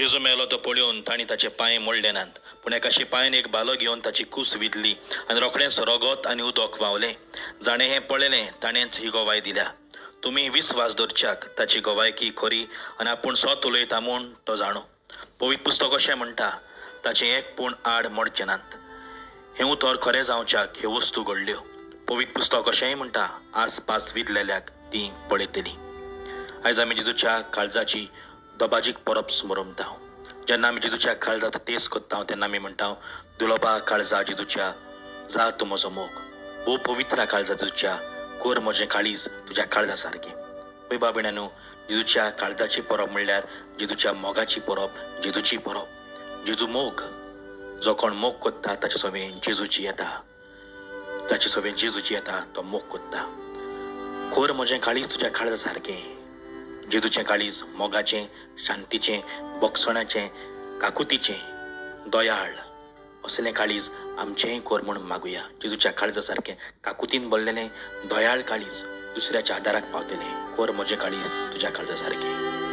जेजू मेलो तो पळोवन तांणी ताचे पांय मोडले नात, पूण एका शिपायान एक बालो घेवन ताची कूस विधली आनी रोखडेंच रगत आनी उदक व्हांवलें. जाणें हें पळयलें ताणेंच ही गोवाय दिल्या. तुमी विस्वास दवरच्याक ताची गोवायकी खरी आनी आपूण सोत उलयता म्हूण तो जाणो. पवित्र पुस्तक अशें म्हणटा, ताचें एक पूण आड मोडचें नात. हें उतर खरें जावच्याक ह्यो वस्तू घडल्यो. पवित्र पुस्तक अशेंय म्हणटा, आसपास विधलेल्याक ती पळयतली. आयज आमी जेजूच्या काळजाची दबाजीक परब समरमता. जेन्ना आमी जेजूच्या काळजाचो तेस कोत्ता तेन्ना आमी म्हणटा, दुलोबा काळजा जेजूच्या, जा तूं म्हजो मोग. भोव पवित्र काळजा जेजूच्या, कोर म्हजें काळीज तुज्या काळजा सारकें. पळय बाबिण्यांनो, जेजूच्या काळजाची परब म्हणल्यार जेजूच्या मोगाची परब, जेजूची परब. जेजू मोग, जो कोण मोग कोत्ता ताचे सवें जेजूची येता. जाचे सवें जेजूची येता तो मोग कोत्ता. कोर म्हजें काळीज तुज्या काळजा सारकें. जेजूचें काळीज मोगाचें, शांतीचें, बोगसणाचें, काकुतीचें, दयाळ असलें काळीज आमचेंय कोर म्हूण मागुया. जेजूच्या काळजा सारकें काकुतीन भरलेलें दयाळ काळीज दुसऱ्याच्या आदाराक पावतलें. कोर म्हजें काळीज तुज्या काळजा सारकें.